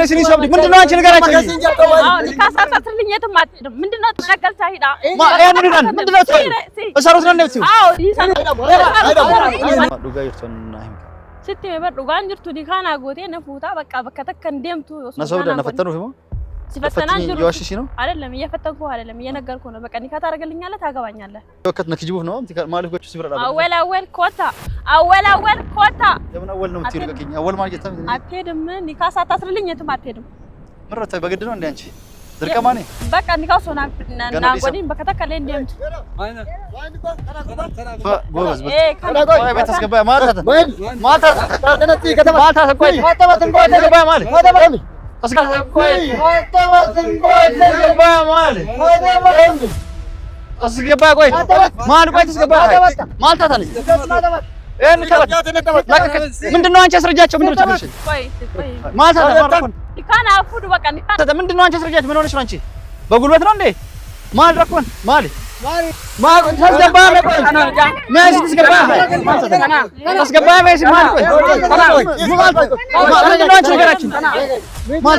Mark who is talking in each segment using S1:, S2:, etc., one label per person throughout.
S1: ነው ሲኒ ሰብዲ ምንድነው አንቺ ንገራችሁ
S2: አዎ ኒካሳት አትልኝ የትም አትሄድም ምንድነው ተነቀል ታሂዳ
S1: ምንድነው እሰሩት ነው ነብቱ
S2: አዎ ይሰራ
S1: ዱጋ ይርቶና
S2: ስትይ በዱጋን ጅርቱ ዲካና ጎቴ ነፉታ በቃ በከተከ እንደምቱ
S1: ነሰውዳ ነፈተኑ ሄሞ
S2: ሲፈተናን ጅሩ
S1: ይዋሽሽ ነው
S2: አይደለም እየፈተንኩ አይደለም እየነገርኩ ነው በቃ ኒካ ታረጋግልኛለህ ታገባኛለህ
S1: ወከት ነክጅቡ ነው ማለኮቹ ሲብራዳ
S2: አወል ኮታ
S1: ለምን አወል ነው የምትይልከኝ አወል ማለት የታም
S2: አትሄድም ኒካሳት አትልኝ የትም አትሄድም
S1: ምረታ በግድ ነው እንዴ አንቺ ድርቀማኔ
S2: በቃ ኒካው ሶና ናጎዲን በከተከለ እንደምቱ
S1: ጎበዝ ወይ በተስገባ ማታ ተነጥይ ከተማ ማታ ተቆይ ተገባ ማለት أسكبا قوي ما نبغى تسكبا ما تطلع إيه نكبت من دون أنت سرجات من دون تبرش ما تطلع
S2: كان أفود وكان
S1: من دون أنت سرجات من دون شرانشي بقول بترون دي ما ركون مالي ما تسكبا ما تسكبا تسكبا ما يصير مالي ما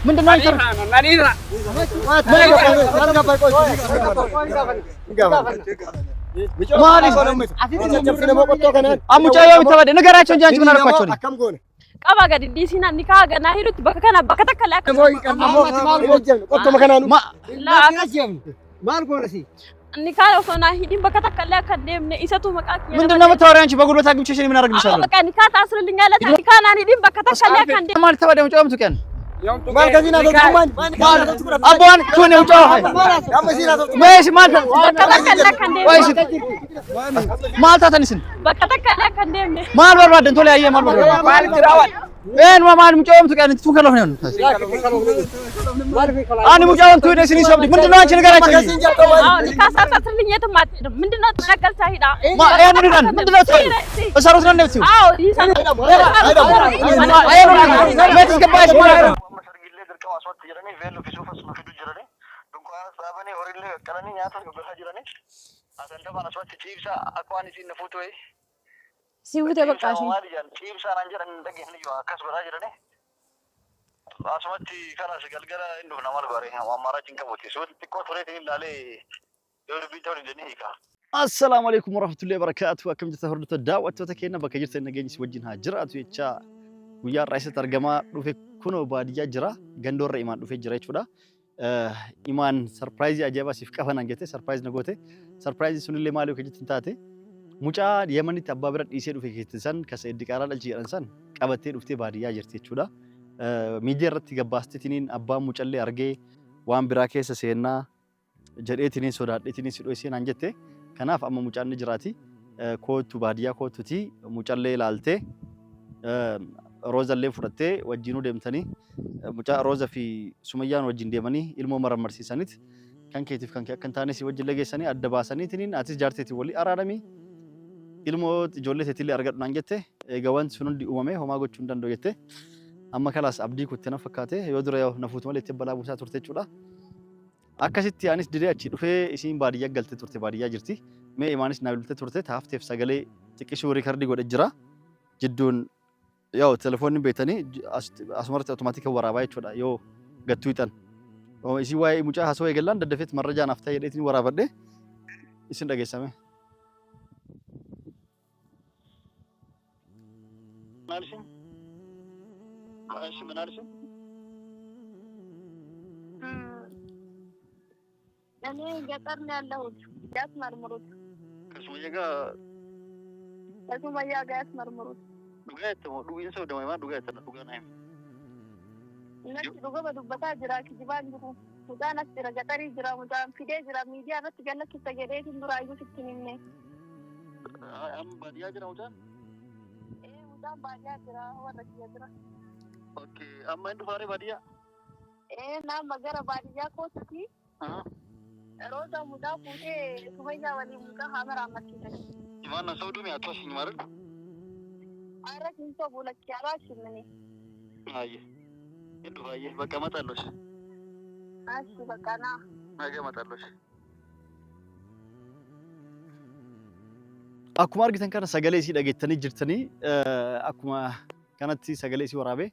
S1: ምንድነው አንተ ናኒራ አሙጫው ተባደ ነገራቸው እንጂ አንቺ ምን አረኳቸው ነው
S2: ቀባ ገዲ ዲሲና ኒካ ገና ሄዱት በከከና በከተከለ
S1: ቆቶ መከናኑ
S3: ማልጎረሲ
S2: ኒካ ሶና ሂዲን በከተከለ ከደም ኢሰቱ መቃቂ
S1: ምንድነው የምታወሪው አንቺ በጉልበት አግኝቼሽ ምን አደርግልሻለሁ
S2: በቃ ኒካ ታስርልኛለህ ኒካ ናን ሂዲን በከተከለ ከደም
S1: ማለት ተባደ ሙጫው ምትከን
S3: ማልገዚና ዶክማን
S1: አባን ቶኔ ሙጫው ማይሽ ማለት
S2: በከተከለ ከደም
S1: ወይስ ማልታ ተንስን
S2: በከተከለ ከደም
S1: ማል ወርባደን ቶሎ ያየ ማል ወርባደን ማል ትራዋል እን ማል ሙጫው ምትከን ትከለው ነው አኒ ሙጫው ቶኔ ሲኒ ሰብዲ ምንድነው አንቺ ንገራችሁ
S2: አዎ ኒካሳት አትልኝ የትም አትሄድም ምንድነው ተነቀል ታሂዳ
S1: ምንድነው እሰሩት ነው ነብቱ
S2: አዎ ይሰራ
S1: በተስገባሽ ማለት ነው
S4: aswat jirani velo fisufas mafidu jirani dunko sabani horile kalani nyaata gosa jirani asanta bana aswat chiipsa akwani sin nafuto e
S2: siwute baqashi
S4: chiipsa nanjiran dagehni yo akas gosa jirani aswat kana galgala indu namal bare amara jinka boti so tikko thore tin lale yo bitori deni ka
S1: السلام عليكم ورحمة الله وبركاته وكم جتهرد الدعوة تتكينا بكجرت النجيس وجهها جرأت ويتشا ويا رئيس ترجمة روفي كونو بادية جرا جندور إيمان روفي جرا يشودا إيمان سرپرايز أجابة سيف كفانا جته سرپرايز نقوته سرپرايز سنو اللي مالو كجت انتاته مجا يمني تبابرت إيشي روفي كتسان كسيد دكارا للجي إنسان كابتة روفي بادية جرتي يشودا ميجر تيجاباستي تنين أبا مجا اللي أرجع وام براكيس سينا جرأت تنين سودا تنين سيروسين أنجته kanaaf amma mucaan ni jiraati kootu baadiyaa kootuti mucallee ilaalte roozallee fudhattee wajjinuu deemtanii mucaa rooza fi sumayyaan wajjin deemanii ilmoo marmarsiisanit kan keetiif kan kee akkan taane si wajjin lageessanii adda baasaniitiin atis jaarteetii walii araadamii ilmoo ijoollee teetillee argadhu naan jette egaa wanti sun hundi uumame homaa gochuu hin danda'u jette amma kalaas abdii kutte na fakkaate yoo dura nafuutu malee itti balaa buusaa turte jechuudha. akkasitti anis didee achi dhufee isiin baadiyyaa galte turte baadiyyaa jirti mee imaanis naa bilbilte turte taafteef sagalee xiqqishuu riikardii godhe jira jidduun yoo telefoonni beetanii asumarratti automaatika waraabaa jechuudha yoo gattuu hixan isii waa'ee mucaa haasoo eegallaan daddafeet marrajaa naaf ta'ee jedheetiin waraabadhe isin dhageessame.
S5: أنا جاترنا له جات مرمرود.
S4: كسمية جا.
S5: كسمية جات مرمرود.
S4: دوغات دوغين سو دمai ma دوغات دوغان هم.
S5: نحن دوغا بدوبتا جرا كجبان جرو. دوغان أسترا جاتري جرا مدام فيدي جرا ميديا بس جالك كتجري تندور أيو سكتينه.
S4: أم بديا جرا مدام.
S5: إيه مدام بديا جرا هو رجيا جرا.
S4: أوكي أم إنتو فاري بديا.
S5: nama gara baadiyyaa kootatti roza mudaa fuutee sumayyaa waliin mudaa hamara ammatti
S1: Imaana Saudi mi atwas ni maran
S5: ara kinso bulakki arashimne
S1: Ayye Idu ayye bakka matallosh
S5: Ashi bakana
S1: Naga matallosh Akkuma argitan kana sagalee isii dhageettanii jirtanii akkuma kanatti sagalee isii waraabee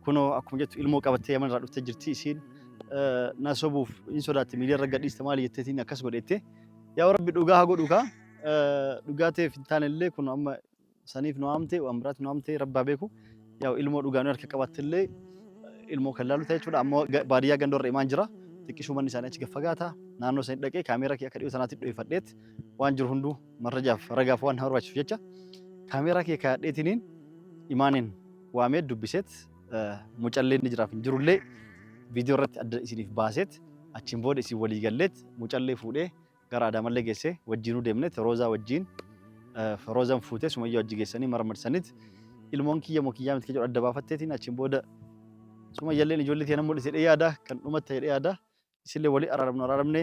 S1: kunoo akkuma jettu ilmoo qabattee yaman irraa dhuftee jirti isiin na sobuuf in sodaatti miidiyaa irra gadhiiste maali jetteetiin akkas godheette yaa rabbi dhugaa haa godhu kaa dhugaa ta'eef hin taanellee kun amma saniif nu amte waan biraatti nu amte rabbaa beeku yaa ilmoo dhugaa nu harka qabattillee ilmoo kan laalu ta'e jechuudha ammoo baadiyyaa gandoorra imaan jira xiqqishuu manni isaanii achi gaffagaata naannoo isaanii dhaqee kaameeraa kee akka dhiyoo sanaatti dhoofadheet waan jiru hunduu marrajaaf ragaaf waan barbaachisu jecha kaameeraa kee kaadheetiniin imaaniin waamee dubbiseet mucalleen ni jiraaf hin jirullee viidiyoo irratti adda isiniif baaseet achiin booda isin walii galleet mucallee fuudhee gara Adaamallee geessee wajjinuu deemneet roozaa wajjin roozaan fuutee Sumayyaa wajji geessanii marmarsaniit ilmoon kiyya mokiyyaa miti jedhu adda baafatteetiin achiin booda Sumayyaalleen ijoollee teenan mul'ise dhee yaada kan dhumatti ta'e yaada isillee walii araaramne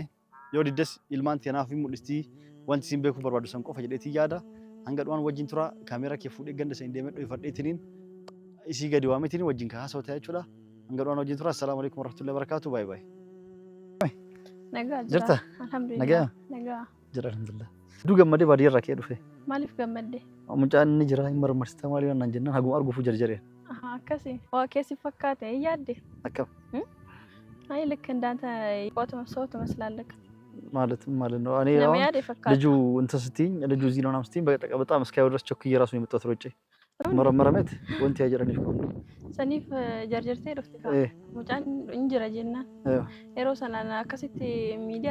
S1: yoo diddes ilmaan teenaaf hin mul'istii wanti isin beekuu barbaadu san qofa jedheetii yaada hanga dhumaan wajjin tura kaameeraa kee fuudhee ganda isaanii deemee dhoofadheetiniin isii gadi waametiin wajjin kaasoo ta'e jechuudha hanga dhumaan wajjin tura assalaamu alaykum warahmatullahi wabarakaatu baay baay
S2: Nagaa
S1: jirta
S2: alhamdulillah nagaa
S1: jira alhamdulillah du gammadee baadiyyaa irraa kee dhufe
S2: maaliif gammadde
S1: mucaan ni jira hin marmarsita maali waan jennaan haguma arguuf jarjaree
S2: akkasi waa keessi fakkaate yaadde
S1: akkam
S2: አይ ልክ እንዳንተ ቆቶ ሰው ትመስላለህ
S1: ማለት ነው እኔ ልጁ እንትን ስትይኝ ልጁ እዚህ ነው ምናምን ስትይኝ በጣም እስካየው ድረስ ቸኩዬ ራሱ ነው የመጣሁት ሮጬ መረመረመት ወንት ያጀረኝ እኮ
S2: ሰኒፍ ጀርጀርቴ ዶፍቲካ ሙጫን እንጅራ ጀና ኤሮ ሰናና አከሲቲ ሚዲያ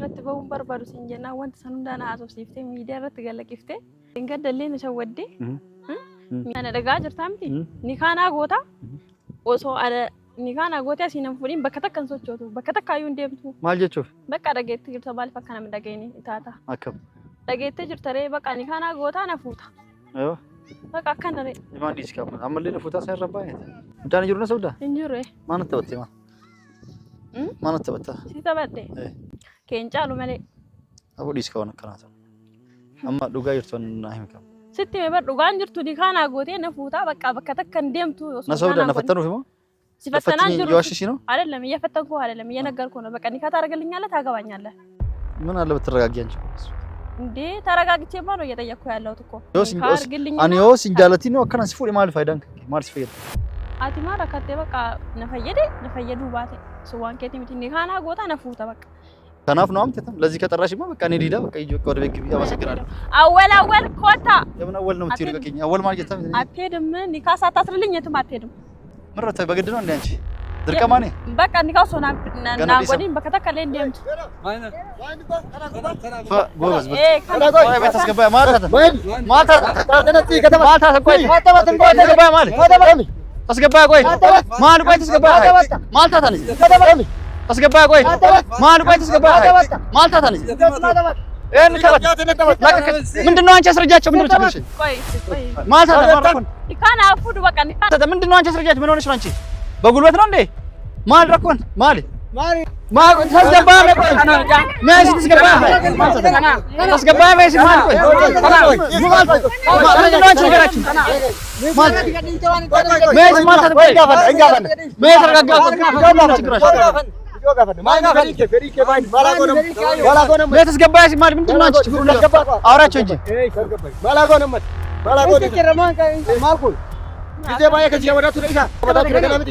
S2: ረት በው በርባዱ ሲንጀና ወንት ሰኑዳና አሶፍ ሲፍቴ ሚዲያ ረት ገለቂፍቴ እንገደልኝ ነው ሰወዴ ሚያነ ደጋ ጅርታምቲ ኒካና ጎታ ኦሶ አረ Nikana gootee asiin fuudhin bakka takkan sochootu bakka takka ayyuu hin deemtu.
S1: Maal jechuuf?
S2: Bakka dhageettee jirta maaliif akka nama dhageeni taata?
S1: Akkam.
S2: Dhageettee jirta ree bakka nikana gootaa na fuuta.
S1: Yoo.
S2: Bakka akkana ree.
S1: Imaan dhiisi qaba. Ammallee na fuutaa isaa irra baay'ee. Mucaan jiru na saudaa?
S2: Hin jirre.
S1: Maanatti taphatte maa? Maanatti taphatta?
S2: Si taphatte. Keencaalu malee.
S1: Aboo dhiisi qaban akkanaa ta'u. Amma dhugaa jirtu naa himi qaba.
S2: Sitti mee bar dhugaan jirtu nikana gootee na fuutaa bakka takka hin deemtu.
S1: Na saudaa na fattanuuf moo?
S2: ሲፈተናን ጅሩ
S1: ይዋሽሽ ነው
S2: አይደለም እየፈተንኩ አይደለም እየነገርኩ ነው በቃ ኒካ ታረጋግልኛለህ ታገባኛለህ
S1: ምን አለ ብትረጋጊ አንቺ
S2: እንዴ ተረጋግቼማ ነው እየጠየቅኩ ያለሁት እኮ
S1: አኒዮ ሲንጃለቲ ነው አከና ሲፉሪ ማል ፋይዳንክ ማል ሲፈየድ
S2: አቲማራ ከቴ በቃ ነፈየዱ ባቴ ሱዋን ከቲ ሚቲ ኒካና ጎታ ነፉታ በቃ
S1: ተናፍ ነው አምጥተም ለዚህ ከጠራሽማ በቃ እኔ ዲዳ በቃ ይጆ ወደ ቤት ግቢ አመሰግናለሁ
S2: አወል ኮታ
S1: የምን አወል ነው የምትይው ልቀቂኝ አወል ማለት ጌታ
S2: አትሄድም ኒካ ሳታስርልኝ የትም አትሄድም
S1: ምረተ በግድ ነው እንዴ አንቺ ድርቀማኔ
S2: በቃ ኒካው ሶና ናጎዲን በከተከለ እንደምት
S1: ጎበዝ ወይ ቤት አስገባ ማታ ተነጥይ ከተማ ማታ ቆይ አስገባ ማለት አስገባ ቆይ ማን ቆይ ተስገባ ማልታ ታነኝ አስገባ ቆይ ማን ቆይ ተስገባ ማልታ ታነኝ ምንድነው አንቺ አስረጃቸው ምንድነው ችግርሽ
S2: ቆይ
S1: ማታ ተማርኩን
S2: ይካና አፉዱ በቃ ኒካ
S1: ምንድነው አንቺ አስረጃቸው ምን ሆነሽ ነው አንቺ በጉልበት ነው እንዴ ማል ረኮን ማል ተስገባ ማይስ ተስገባ ተስገባ ማይስ ማል ቆይ ምንድነው አንቺ ነገራችን ማል ማይስ ማል ቆይ ማይስ ተረጋጋ ችግርሽ ቤት አስገባሽ ማለት ምንድነው አንቺ ችግሩን አውራቸው እንጂ ማላጎነመት ማልኩ ጊዜ ባየ ከዚህ ወዳቱ ለይታ ወዳቱ ለገናምቲ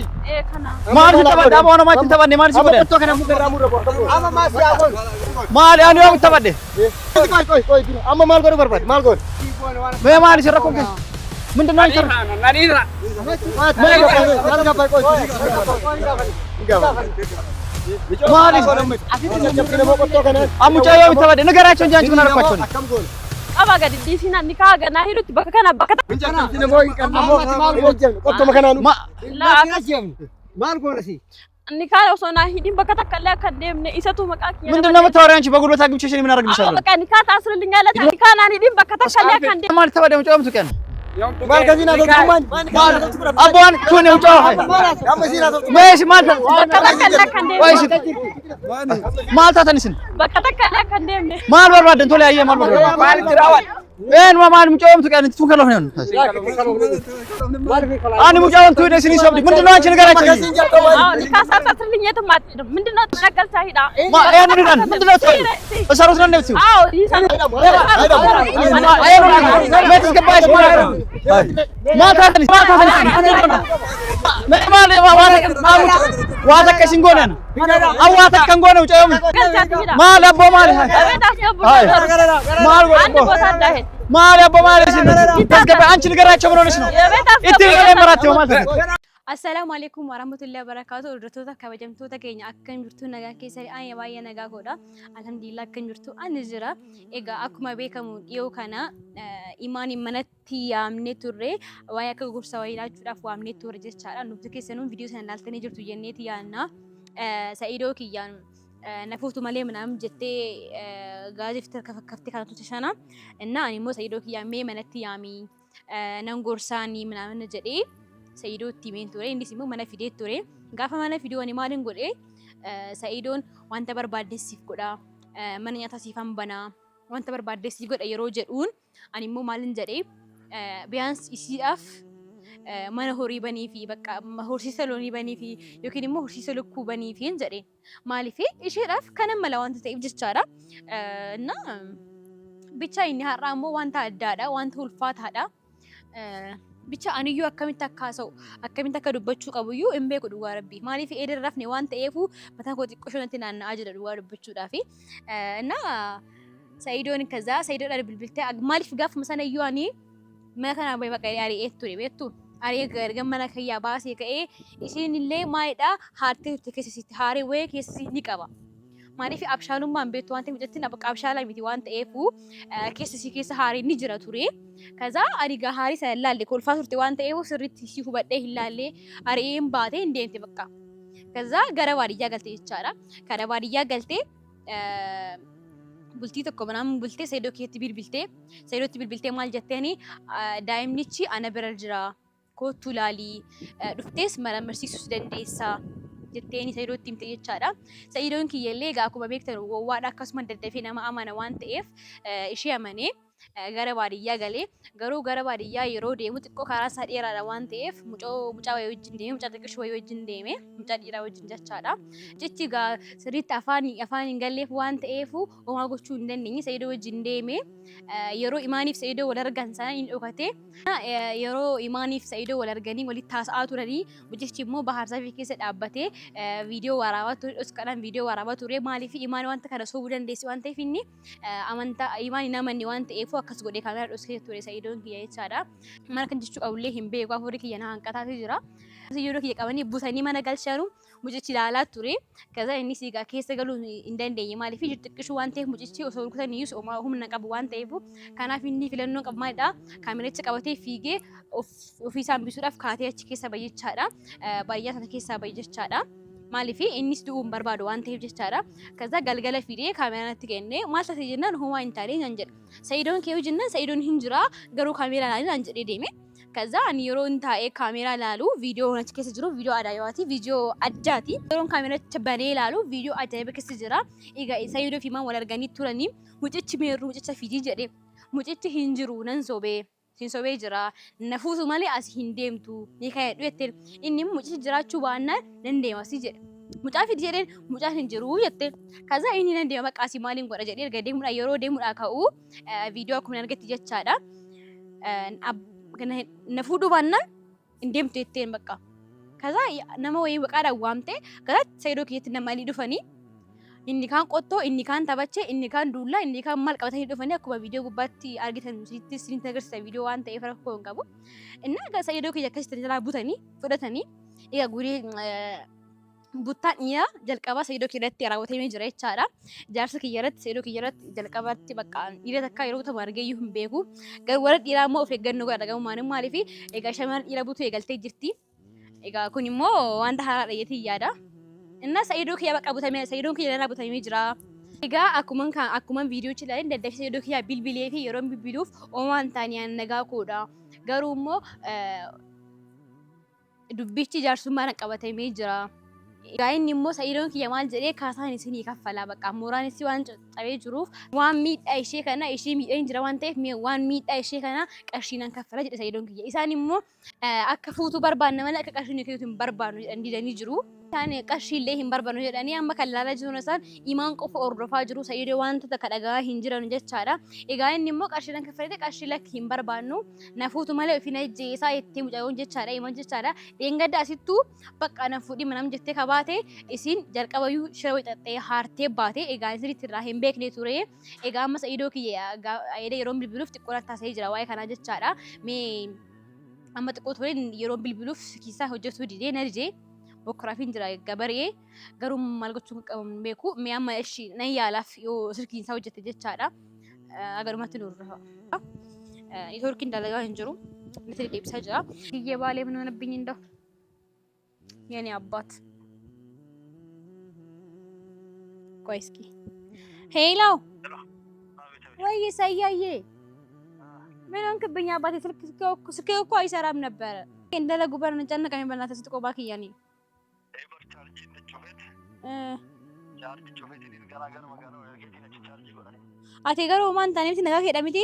S1: ማል ተባዳ ማሆነ ማች ተባደ ማል ሲወደ ቶ ከነ ሙገራሙ ረቦ አማ ማስ ያጎን ማል ያኑ ያው ተባደ ቆይ አማ ማል ጎር በርባድ ማል ጎር በማል ሲረኮ ምንድነው አንቺ ናኒራ ማል ገባይ ቆይ ማሊ አሙጫ ያው ተባደ ነገራቸው እንጂ አንቺ ምን አረኳቸው
S2: አባ ጋር ዲሲና ኒካ ገና ሄዱት በከና በከታ
S1: ቆቶ መከናኑ
S3: ማል ጎረሲ
S2: ኒካ ሶና ሂዲን በከተከለ ከደምነ ኢሰቱ መቃቂ
S1: ምንድነው የምታወሪ አንቺ በጉልበት አግብቼሽ ምን አደርግልሻለሁ
S2: በቃ ኒካ ታስርልኛለህ ኒካ ናን ሂዲን በከተከለ ከንደ
S1: ማል ተባደ ሙጫ ምትቀን
S3: Maal gazina tokkummaan.
S1: Abbaan kun mucaa.
S3: Amma siinaa tokko.
S1: Meeshi maal ta'e?
S2: Bakka takka illee kan deemne.
S1: Maal taatan isin?
S2: Bakka takka illee kan deemne.
S1: Maal barbaadan tole ayyee maal barbaadan?
S3: Maal itti raawwan?
S1: Eenyuma maal mucaa'omtu kan itti tuukaloo hin ani mucaa'om tuude isinii sobdi ምንድነው አንቺ ንገራቸው
S2: ካሳር ታትልኝት ማጥ ምንድነው ተነቀል ሳይዳ
S1: ማ ያን ንገራን ምንድነው ተሰሩት ነው ነብቱ
S2: አዎ ይሰራ
S1: ቤትስ ገባሽ ማለት ነው ማታተን ዋታ ከሽንጎነ ነው አዋታ ከንጎነ ውጨም ማል አቦ ማል ማል ማል አቦ ማል ተስገባ አንቺ ንገራቸው ምን ሆነሽ ነው እቲ ለምራቸው ማለት ነው
S6: Assalamu alaikum warahmatullahi wabarakatuh. Hordoftoota kabajamtoota keenya akkam jirtu nagaa keessanii ani baay'ee nagaa godha. Alhamdulillah akkam jirtu ani jira. Egaa akkuma beekamu dhiyoo kana imaan manatti yaamnee turre waa'ee akka gorsa wayii laachuudhaaf waamnee turre jechaadha. Nuti keessanuu viidiyoo sana ilaaltanii jirtu jenneeti yaadna. Sa'idoo kiyyaan nafuutu malee ምናምን jettee gaazexii ተከፍተህ kana tushana እና እኔ ሞ ሰኢዶ kiyyaan manatti yaami nan gorsaani ምናምን jedhee Sa'idoo itti himeen ture innis immoo mana fidee ture gaafa mana fiduu ani maalin godhe Sa'idoon wanta barbaaddeessiif godha mana nyaataa siifan banaa wanta barbaaddeessiif godha yeroo jedhuun ani immoo maalin jedhee biyyaans isiidhaaf mana horii banii fi bakka horsiisa loonii banii fi yookiin immoo horsiisa lukkuu banii fi jedheen maaliif isheedhaaf kanan mala wanta ta'eef jechaadha እና ብቻ inni har'aa immoo wanta addaadha wanta ulfaataadha bicha aniyyu akkamitti akkasoo akkamitti akka dubbachuu qabuyyuu hin beeku dhugaa rabbii maaliif eedin rafne waan ta'eefu mataa koo xiqqoo shonatti naanna'aa jira dhugaa dubbachuudhaaf እና Sa'idoon kaza Sa'idoodhaan bilbiltee maaliif gaafuma sana iyyuu ani mana kana baqa ari'ee ture beektu ari'ee gargar mana kiyyaa baasee ka'ee isiin illee maalidha haartee turte keessatti haaree wayii keessatti ni qaba maaliif abshaalummaan beektu waan ta'eef hojjettiin abshaalaa miti waan ta'eefu keessa haaree ni jira ture kaza ani gahaarii sana ilaalle kolfaa turte waan ta'eef sirriitti si hubadhee hin laalle ari'een baatee hin deemte bakka kaza gara baadiyyaa galte jechaadha kana baadiyyaa galte bultii tokko banaan bultee Sa'idoo keetti bilbiltee maal jetteeni daa'imnichi ana bira jira kootu laalii dhuftees marsiisuu dandeessa jetteeni Sa'idootti himte jechaadha. Sa'idoon kiyyallee egaa akkuma beektan gowwaadha akkasuma daddafee nama amana waan ta'eef ishee amanee gara baadiyyaa galee garuu gara baadiyyaa yeroo deemu xiqqoo karaa isaa dheeraadha waan ta'eef mucaa wayii wajjin deeme mucaa xiqqoo wayii wajjin deeme mucaa dhiiraa wajjin jechaadha. Jechi egaa sirriitti afaan hin galleef waan ta'eef homaa gochuu hin dandeenye Sa'idoo wajjin deeme yeroo imaaniif Sa'idoo wal argan sana hin dhokate yeroo imaaniif Sa'idoo wal arganii walitti taasa'aa turanii mucichi immoo bahaarsaafii keessa dhaabbatee viidiyoo waraabaa ture dhuskaadhaan viidiyoo waraabaa ture maaliif imaan wanta kana soobuu dandeessi waan ta'eef inni amantaa imaan hin amanne waan ta'eef akkas godhee kaameraa dhuskee ture Sa'idoon kiyya jechaadha. Mana kan jechuu qabullee hin beeku afurii kiyya na hanqataatu jira. Yeroo kiyya qabanii butanii mana galchaanu mucichi ilaalaa ture. Kaza innis egaa keessa galuu hin dandeenye maaliif xiqqishuu waan ta'eef mucichi osoo rukutaniyyuu humna qabu waan ta'eef kanaaf inni filannoo qabu maalidha kaamericha qabatee fiigee ofii isaa hambisuudhaaf kaatee achi keessa bahe jechaadha. Baay'ee sana keessaa bahe jechaadha. maaliif innis du'uun barbaadu waan ta'eef jechaadha. Kaza galgala fidee kaameraan itti kennee maal taate jennaan homaa hin taane nan jedha. Sa'idoon kee jennaan Sa'idoon hin jira garuu kaameraan ilaalii nan jedhee deeme. Kaza ani yeroo taa'ee kaameraa ilaalu viidiyoo achi keessa jiru viidiyoo adaayawaati viidiyoo addaati. Yeroo kaameraacha banee ilaalu viidiyoo ajaa'iba keessa jira. Egaa Sa'idoo fi imaan wal arganii turanii mucichi meerru mucicha fidii jedhee mucichi hin jiru nan sobee. Sinsobee jira nafuutu malee as hin deemtu ni kayadhu jetteen inni mucichi jiraachuu baannaan nan deema si jedhe mucaa fidi jedheen mucaan hin jiru jette kaza inni nan deema bakka asii maaliin godha jedhee erga deemuudha yeroo deemuudha ka'u viidiyoo akkuma argatti jechaadha nafuudhu baannaan hin deemtu jetteen bakka kaza nama wayii maqaadhaan waamte kaza Sa'idoo kiyyaatti namalii dhufanii inni kaan qottoo inni kaan taphachee inni kaan duullaa inni kaan maal qabatanii dhufanii akkuma viidiyoo gubbaatti argitan sinitti agarsiisa viidiyoo waan ta'eef rakkoo hin qabu. Inni egaa Sa'idoo kiyya akkasitti jalaa butanii fudhatanii egaa gurii buttaan dhiiraa jalqabaa Sa'idoo kiyyatti raawwatamee jira jechaadha. Jaarsa kiyyarratti Sa'idoo kiyyarratti jalqabaatti bakka dhiira takka yeroo butamu argeeyyuu hin beeku. Garuu warra dhiiraa immoo of eeggannoo godha dhagahumaan maaliif egaa shamarran dhiira butuu eegaltee jirti. Egaa kun immoo wanta haaraa dhayeetii yaada. Inna Sa'idoo kiyya bakka butamee Sa'idoon kiyya irraa butamee jira. Egaa akkuma viidiyoo ilaaleen daddafee Sa'idoo kiyya bilbilee fi yeroo bilbiluuf oomaan taanii nagaa koodha. garuu immoo dubbichi jaarsummaan qabatamee jira. Egaa inni immoo Sa'iidoon kiyya maal jedhee kaasaan isinii kaffalaa bakka mooraan isii waan cabee jiruuf waan miidhaa ishee kana ishee miidhaan jira waan ta'eef waan miidhaa ishee kana qarshiinaan kaffala jedhe Sa'iidoon kiyya. Isaan immoo akka fuutuu barbaanna malee akka qarshiin kennuutu hin barbaannu jedhan didanii jiru. Isaan qarshiillee hin barbaannu jedhanii amma kan ilaalaa jiru isaan imaan qofa hordofaa jiru Sa'iidoo wantoota kadhagaa hin jiran jechaadha. Egaa inni immoo qarshiidhaan kaffalate qarshii lakki hin barbaannu nafuutu malee ofii ajjeesaa jettee mucaayoon jechaadha iman jechaadha. Dheengadda asittuu bakka na fuudhii manam jettee kabaate isin jalqabayyuu shira wixaxxee haartee baate egaa isinitti irraa hin beekne ture. Egaa amma Sa'iidoo kiyya yeroo bilbiluuf xiqqoo taasisee jira waa'ee kanaa jechaadha. Mee amma xiqqoo ture yeroo bilbiluuf kiisaa hojjetuu didee na didee bokkuraafin jira gabaree garuu maal gochuun qabamu beeku mee amma ishii nan yaalaaf yoo sirkiin isaa hojjette jechaadha agarumatti nurra ኔትወርኪን dalagaa hin jiru ኔትወርክ deebisaa jira giyyee baalee ምን ሆነብኝ እንደው የኔ አባት ቆይ እስኪ ሄሎ ወይ ሰያዬ ምን ሆንክብኝ አባቴ ስልክ እኮ አይሰራም ነበር እንደለ ጉበር ነጨነቀኝ በእናትህ ስትቆባ ክያኔ ate garuu maan taaniif nagaa kedhamiti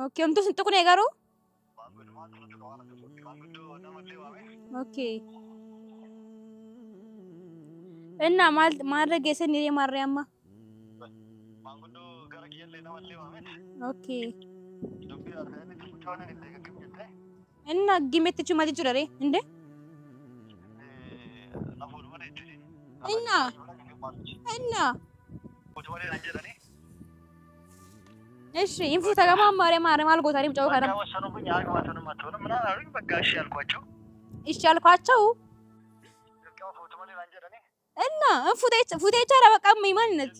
S6: okay omtu sin tukune garuu okay enna maal geesen nire marre amma okay enna gimetti chumati churare inde enna እሺ ኢንፉ ተገማማረ ማል ጎታሪ ምጫው ካረ
S4: ወሰኑብኝ አግባቱንም አጥቶንም ምናምን አሉኝ በቃ እሺ አልኳቸው
S6: እና ፉቴቻ በቃ ማንነት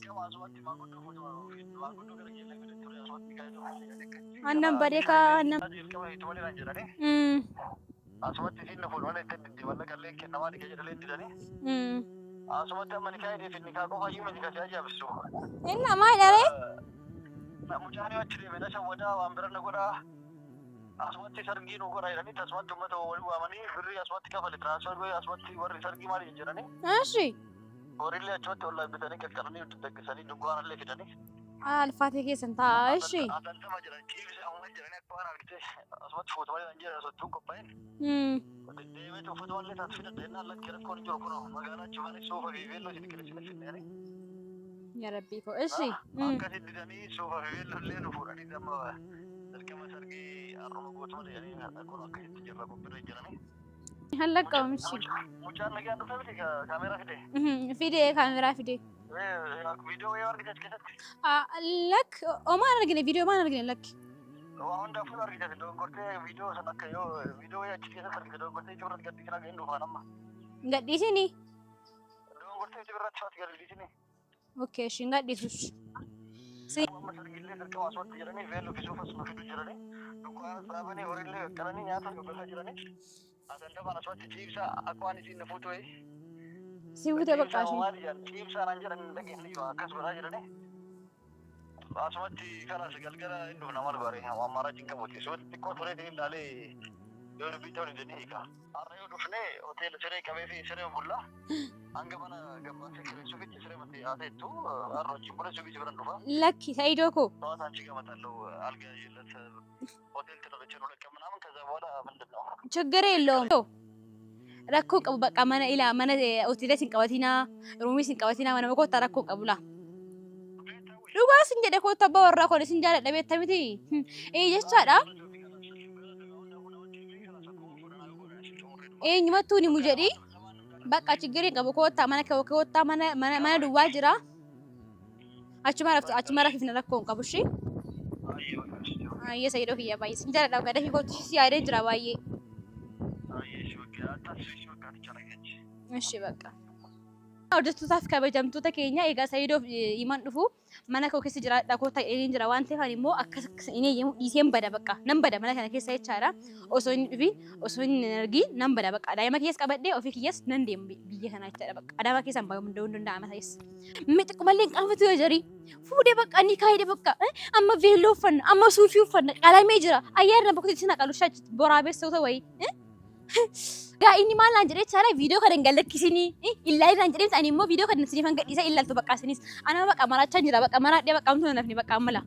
S6: አንደም በዴካ አንደም
S4: asumatti isin nafuun wala itti dindi wala kallee kennamaa dhiqee jedhalee didanii asumatti amma nikaa hidhee fi nikaa qofa iyyuu miti kasee ajaa'ibsu
S6: inna maal dharee
S4: mucaan yoo achi deeme na shawwadaa waan bira na godhaa asumatti sargii nu godhaa jedhanii asumatti uummata wal waamanii birrii asumatti kafale tiraansifarii asumatti warri sargii maali jedhanii
S6: እሺ
S4: horiillee achumatti wallaahi bitanii qaqqaranii daggisanii dunkaanallee fidanii
S6: alfaatee keessan ta'a እሺ
S4: adantama jedhan ciibise amma jedhanii akka waan argitee asumatti footoolee kan jedhan asottuu qophaa'in deemee footoolee taat fidadha jennaan lakkee rakkoon jiru kunoo magaalaa cufaanii suufa fi beelloo isin qilachina finnanii
S6: yaa rabbii koo እሺ
S4: akkasitti didanii suufa fi beellollee nu fuudhanii amma dirqama sargii har'uma gootuma jedhanii kun akkasitti jirra qophirra jiranii
S6: hallaqawum እሺ
S4: mucaan nagaan dhufe miti kaameeraa
S6: fide kaameeraa fide
S4: video yoo argite keessatti
S6: lak omaan argine video maan argine lak
S4: waan hundaafuu argite dogoggortee video san akka yoo video achi keessatti argite dogoggortee itti birratti gaddi kana ga'in dhufaan amma
S6: gadhiisini
S4: dogoggortee itti birratti faati gadhiisini
S6: okay እሺ gadhiisus
S4: amma sargillee dirqama asumatti jedhanii veelloo fi suufas nu fidu jedhanii dunkaana dhaabanii horiillee qaqqaranii nyaata gaggeessaa jiranii adandamaan asumatti ciibsa akka waan isiin na fuutu
S6: siwute baqaashi
S4: ciibsaan an jedhan dhageenyi yoo akkas godhaa jedhanii asumatti kanas galgala inni nama barbaare waan mara cinqa booti suuti xiqqoo tureetiin ilaalee yoo dubbii ta'uu ni hiika har'a yoo dhufnee hoteela siree qabee fi siree bullaa hanga mana gabaasee kireessuufitti siree mattee haa ta'ettu har'a wajjin buna subii jiran dhufa
S6: lakki Sa'iidoo koo
S4: ጠዋታን ችግመታለሁ አልጋ የለት ሆቴል ተጠርቼ ነው ለቀ ምናምን ከዛ በኋላ ምንድን ነው
S6: ችግር የለውም rakkoo qabu bakka mana hoteela sin qabatina ruumii sin qabatina mana koota rakkoo qabula dhugaa sin jedhe koota abbaa warraa koon isin jaaladha beekta miti jechaadha eenyumattuu ni mu jedhi bakka chigiriin qabu koota mana duwwaa jira achuma rafifna rakkoon qabu shi ayyee Sa'iidoo kiyya baay'ee sin jaaladha gadda fi kootu si yaadee jira baay'ee እሺ በቃ Hojjettootaaf kabajamtoota keenya egaa Saayidoof iman dhufu mana koo keessa jira dhakoo ta'ee jira waan ta'eef ani immoo akka inni eeyyamu dhiiseen bada bakka nan bada mana kana keessa jechaadha osoo inni dhufi osoo inni argin nan bada bakka daa'ima kiyyaas qabadhee ofii kiyyaas nan deemu biyya kana jechaadha bakka adaama keessaan baay'ee hunda'uu danda'ama ta'es mixiqqu mallee hin qaamatu yoo jari fuudhee bakka ni kaayidee bakka amma veelloo uffanna amma suufii uffanna qalamee jira ayyaarra bakka itti naqalushaa boraabeessoo ta'e Gaa inni maal naan jedhee chaala viidiyoo kana galakkisini illaa naan jedhee ani immoo viidiyoo kana siniif hanga dhiisa illaaltu baqqaasinis ana baqa maraachaa jira baqa maraadhee baqa amtuu nafni baqa amala